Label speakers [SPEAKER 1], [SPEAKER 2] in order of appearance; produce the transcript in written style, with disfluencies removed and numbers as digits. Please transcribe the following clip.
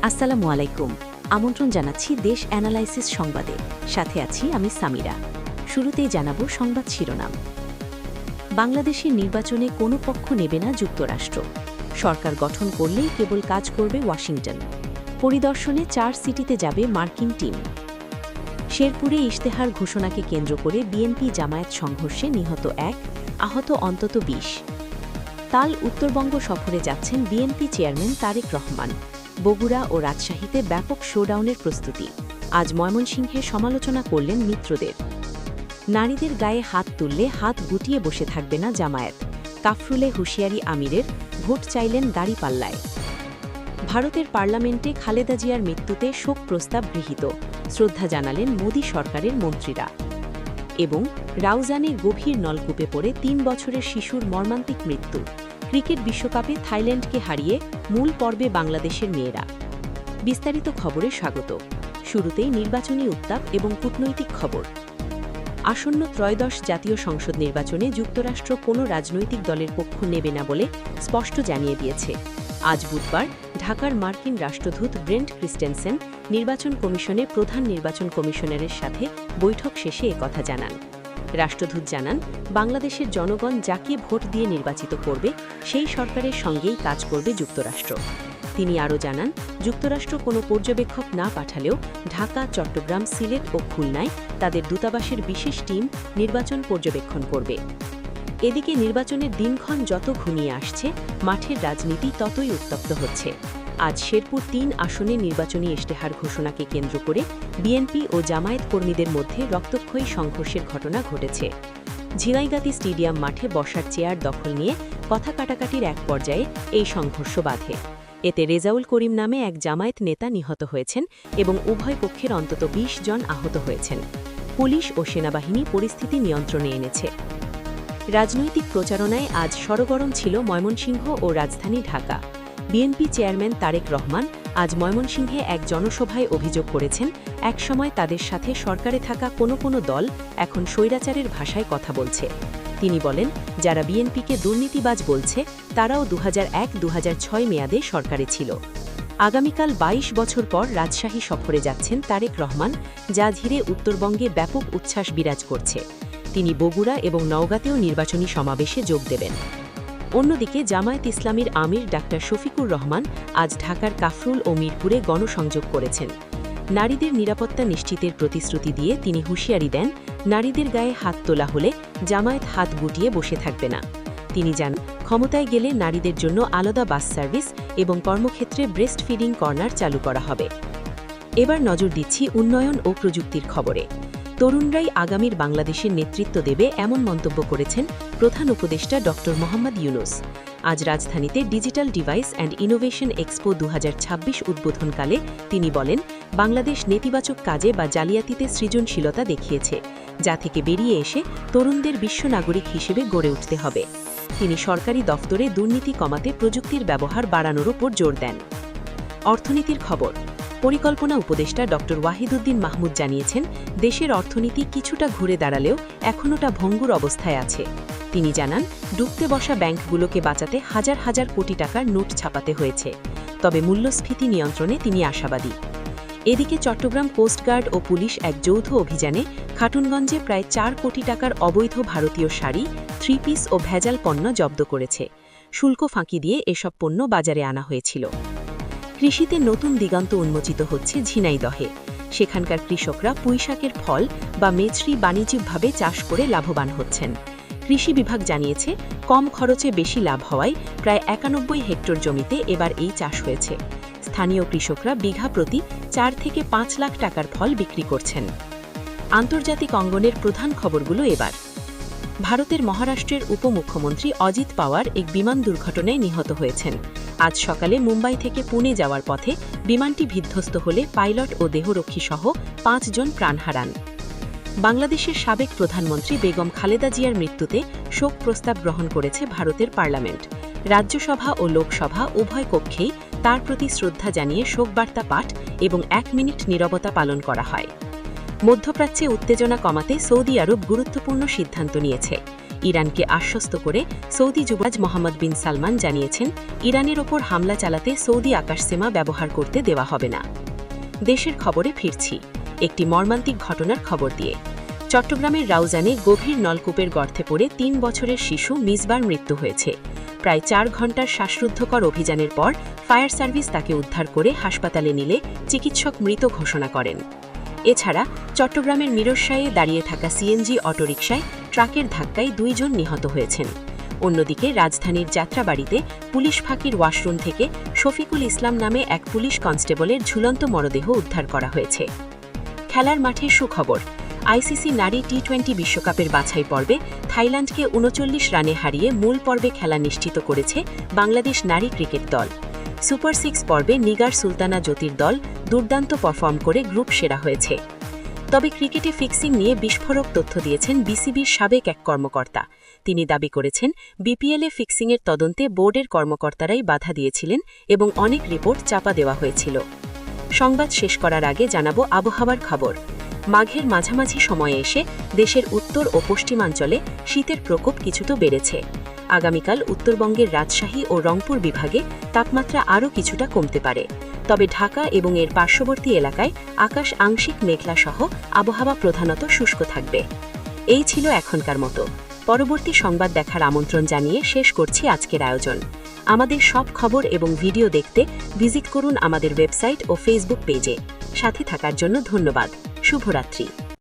[SPEAKER 1] আসসালামু আলাইকুম। আমন্ত্রণ জানাচ্ছি দেশ অ্যানালাইসিস সংবাদে। সাথে আছি আমি সামিরা। শুরুতেই জানাবো সংবাদ শিরোনাম। বাংলাদেশের নির্বাচনে কোনো পক্ষ নেবে না যুক্তরাষ্ট্র। সরকার গঠন করলেই কেবল কাজ করবে ওয়াশিংটন। পরিদর্শনে 4 সিটিতে যাবে মার্কিন টিম। শেরপুরে ইশতেহার ঘোষণাকে কেন্দ্র করে বিএনপি জামায়াত সংঘর্ষে নিহত 1, আহত অন্তত 20। তাল উত্তরবঙ্গ সফরে যাচ্ছেন বিএনপি চেয়ারম্যান তারেক রহমান। বগুড়া ও রাজশাহীতে ব্যাপক শোডাউনের প্রস্তুতি। আজ ময়মনসিংহে সমালোচনা করলেন মিত্রদের। নারীদের গায়ে হাত তুললে হাত গুটিয়ে বসে থাকবে না জামায়াত। কাফরুলে হুঁশিয়ারি আমিরের, ভোট চাইলেন দাঁড়িপাল্লায়। ভারতের পার্লামেন্টে খালেদা জিয়ার মৃত্যুতে শোক প্রস্তাব গৃহীত, শ্রদ্ধা জানালেন মোদী সরকারের মন্ত্রীরা। এবং রাউজানের গভীর নলকূপে পড়ে 3 বছরের শিশুর মর্মান্তিক মৃত্যু। ক্রিকেট বিশ্বকাপে থাইল্যান্ডকে হারিয়ে মূল পর্বে বাংলাদেশের মেয়েরা। বিস্তারিত খবরে স্বাগত। শুরুতেই নির্বাচনী উত্তাপ এবং কূটনৈতিক খবর। আসন্ন ত্রয়োদশ জাতীয় সংসদ নির্বাচনে যুক্তরাষ্ট্র কোনো রাজনৈতিক দলের পক্ষ নেবে না বলে স্পষ্ট জানিয়ে দিয়েছে। আজ বুধবার ঢাকার মার্কিন রাষ্ট্রদূত ব্রেন্ট ক্রিস্টেনসেন নির্বাচন কমিশনে প্রধান নির্বাচন কমিশনারের সাথে বৈঠক শেষে একথা জানান। রাষ্ট্রদূত জানান, বাংলাদেশের জনগণ যাকে ভোট দিয়ে নির্বাচিত করবে সেই সরকারের সঙ্গেই কাজ করবে যুক্তরাষ্ট্র। তিনি আরও জানান, যুক্তরাষ্ট্র কোনো পর্যবেক্ষক না পাঠালেও ঢাকা, চট্টগ্রাম, সিলেট ও খুলনায় তাদের দূতাবাসের বিশেষ টিম নির্বাচন পর্যবেক্ষণ করবে। এদিকে নির্বাচনের দিনক্ষণ যত ঘনিয়ে আসছে, মাঠের রাজনীতি ততই উত্তপ্ত হচ্ছে। আজ শেরপুর 3 আসনে নির্বাচনী ইশতেহার ঘোষণাকে কেন্দ্র করে বিএনপি ও জামায়াত কর্মীদের মধ্যে রক্তক্ষয়ী সংঘর্ষের ঘটনা ঘটেছে। ঝিনাইগাতি স্টেডিয়াম মাঠে বসার চেয়ার দখল নিয়ে কথা কাটাকাটির এক পর্যায়ে এই সংঘর্ষ বাধে। এতে রেজাউল করিম নামে এক জামায়াত নেতা নিহত হয়েছেন এবং উভয় পক্ষের অন্তত 20 জন আহত হয়েছেন। পুলিশ ও সেনাবাহিনী পরিস্থিতি নিয়ন্ত্রণে এনেছে। রাজনৈতিক প্রচারণায় আজ সরগরম ছিল ময়মনসিংহ ও রাজধানী ঢাকা। বিএনপি চেয়ারম্যান তারেক রহমান আজ ময়মনসিংহে এক জনসভায় অভিযোগ করেছেন, একসময় তাদের সাথে সরকারে থাকা কোনো দল এখন স্বৈরাচারের ভাষায় কথা বলছে। তিনি বলেন, যারা বিএনপিকে দুর্নীতিবাজ বলছে তারাও 2001-2006 মেয়াদে সরকারে ছিল। আগামীকাল 22 বছর পর রাজশাহী সফরে যাচ্ছেন তারেক রহমান, যা ঘিরে উত্তরবঙ্গে ব্যাপক উচ্ছ্বাস বিরাজ করছে। তিনি বগুড়া এবং নওগাঁতেও নির্বাচনী সমাবেশে যোগ দেবেন। অন্যদিকে জামায়াত ইসলামীর আমির ডাক্তার শফিকুর রহমান আজ ঢাকার কাফরুল ও মিরপুরে গণসংযোগ করেছেন। নারীদের নিরাপত্তা নিশ্চিতের প্রতিশ্রুতি দিয়ে তিনি হুঁশিয়ারি দেন, নারীদের গায়ে হাত তোলা হলে জামায়াত হাত গুটিয়ে বসে থাকবে না। তিনি জানান, ক্ষমতায় গেলে নারীদের জন্য আলাদা বাস সার্ভিস এবং কর্মক্ষেত্রে ব্রেস্ট ফিডিং কর্নার চালু করা হবে। এবার নজর দিচ্ছি উন্নয়ন ও প্রযুক্তির খবরে। তরুণরাই আগামীর বাংলাদেশের নেতৃত্ব দেবে এমন মন্তব্য করেছেন প্রধান উপদেষ্টা ড. মোহাম্মদ ইউনূস। আজ রাজধানীতে digital device and innovation expo 2026 উদ্বোধনকালে তিনি বলেন, বাংলাদেশ নেতিবাচক কাজে বা জালিয়াতিতে সৃজনশীলতা দেখিয়েছে, যা থেকে বেরিয়ে এসে তরুণদের বিশ্ব নাগরিক হিসেবে গড়ে উঠতে হবে। তিনি সরকারি দফতরে দুর্নীতি কমাতে প্রযুক্তির ব্যবহার বাড়ানোর উপর জোর দেন। অর্থনীতির খবর। পরিকল্পনা উপদেষ্টা ড. ওয়াহিদুদ্দিন মাহমুদ জানিয়েছেন, দেশের অর্থনীতি কিছুটা ঘুরে দাঁড়ালেও এখনোটা ভঙ্গুর অবস্থায় আছে। তিনি জানান, ডুবতে বসা ব্যাংকগুলোকে বাঁচাতে হাজার হাজার কোটি টাকার নোট ছাপাতে হয়েছে, তবে মূল্যস্ফীতি নিয়ন্ত্রণে তিনি আশাবাদী। এদিকে চট্টগ্রাম কোস্টগার্ড ও পুলিশ এক যৌথ অভিযানে খাতুনগঞ্জে প্রায় 4 কোটি টাকার অবৈধ ভারতীয় শাড়ি, 3 পিস ও ভেজাল পণ্য জব্দ করেছে। শুল্ক ফাঁকি দিয়ে এসব পণ্য বাজারে আনা হয়েছিল। কৃষিতে নতুন দিগন্ত উন্মোচিত হচ্ছে ঝিনাইদহে। সেখানকার কৃষকরা পুঁইশাকের ফল বা মেছরি বাণিজ্যিকভাবে চাষ করে লাভবান হচ্ছেন। কৃষি বিভাগ জানিয়েছে, কম খরচে বেশি লাভ হওয়ায় প্রায় 91 হেক্টর জমিতে এবার এই চাষ হয়েছে। স্থানীয় কৃষকরা বিঘা প্রতি 4 থেকে 5 লাখ টাকার ফল বিক্রি করছেন। আন্তর্জাতিক অঙ্গনের প্রধান খবরগুলো এবার। ভারতের মহারাষ্ট্রের উপমুখ্যমন্ত্রী অজিত পাওয়ার এক বিমান দুর্ঘটনায় নিহত হয়েছেন। আজ সকালে মুম্বাই থেকে পুনে যাওয়ার পথে বিমানটি বিধ্বস্ত হলে পাইলট ও দেহরক্ষী সহ 5 জন প্রাণ হারান। বাংলাদেশের সাবেক প্রধানমন্ত্রী বেগম খালেদা জিয়ার মৃত্যুতে শোক প্রস্তাব গ্রহণ করেছে ভারতের পার্লামেন্ট। রাজ্যসভা ও লোকসভা উভয় কক্ষেই তার প্রতি শ্রদ্ধা জানিয়ে শোকবার্তা পাঠ এবং 1 মিনিট নীরবতা পালন করা হয়। মধ্যপ্রাচ্যে উত্তেজনা কমাতে সৌদি আরব গুরুত্বপূর্ণ সিদ্ধান্ত নিয়েছে। ইরানকে আশ্বস্ত করে সৌদি যুবরাজ মোহাম্মদ বিন সালমান জানিয়েছেন, ইরানের ওপর হামলা চালাতে সৌদি আকাশসীমা ব্যবহার করতে দেওয়া হবে না। দেশের খবরে ফিরছি, একটি মর্মান্তিক ঘটনার খবর দিয়ে। চট্টগ্রামের রাউজানে গভীর নলকূপের গর্তে পড়ে ৩ বছরের শিশু মিসবার মৃত্যু হয়েছে। প্রায় ৪ ঘণ্টার শ্বাসরুদ্ধকর অভিযানের পর ফায়ার সার্ভিস তাকে উদ্ধার করে হাসপাতালে নিলে চিকিৎসক মৃত ঘোষণা করেন। এছাড়া চট্টগ্রামের মিরসরাইয়ে দাঁড়িয়ে থাকা সিএনজি অটোরিকশায় ট্রাকের ধাক্কায় ২ জন নিহত হয়েছেন। অন্যদিকে রাজধানীর যাত্রাবাড়িতে পুলিশ ফাঁকির ওয়াশরুম থেকে শফিকুল ইসলাম নামে এক পুলিশ কনস্টেবলের ঝুলন্ত মরদেহ উদ্ধার করা হয়েছে। খেলার মাঠে সুখবর, আইসিসি নারী টি-20 বিশ্বকাপের বাছাই পর্বে থাইল্যান্ডকে ৩৯ রানে হারিয়ে মূল পর্বে খেলা নিশ্চিত করেছে বাংলাদেশ নারী ক্রিকেট দল। সুপার 6 পর্বে নিগার সুলতানা জ্যোতির দল দুর্দান্ত পারফর্ম করে গ্রুপ সেরা হয়েছে। তবে ক্রিকেটে ফিক্সিং নিয়ে বিস্ফোরক তথ্য দিয়েছেন বিসিবির সাবেক এক কর্মকর্তা। তিনি দাবি করেছেন, বিপিএলে ফিক্সিংয়ের তদন্তে বোর্ডের কর্মকর্তারাই বাধা দিয়েছিলেন এবং অনেক রিপোর্ট চাপা দেওয়া হয়েছিল। সংবাদ শেষ করার আগে জানাবো আবহাওয়ার খবর। মাঘের মাঝামাঝি সময়ে এসে দেশের উত্তর ও পশ্চিমাঞ্চলে শীতের প্রকোপ কিছুটা বেড়েছে। আগামীকাল উত্তরবঙ্গের রাজশাহী ও রংপুর বিভাগে তাপমাত্রা আরও কিছুটা কমতে পারে। তবে ঢাকা এবং এর পার্শ্ববর্তী এলাকায় আকাশ আংশিক মেঘলা সহ আবহাওয়া প্রধানত শুষ্ক থাকবে। এই ছিল এখনকার মতো। পরবর্তী সংবাদ দেখার আমন্ত্রণ জানিয়ে শেষ করছি আজকের আয়োজন। আমাদের সব খবর এবং ভিডিও দেখতে ভিজিট করুন আমাদের ওয়েবসাইট ও ফেসবুক পেজে। সাথে থাকার জন্য ধন্যবাদ। শুভরাত্রি।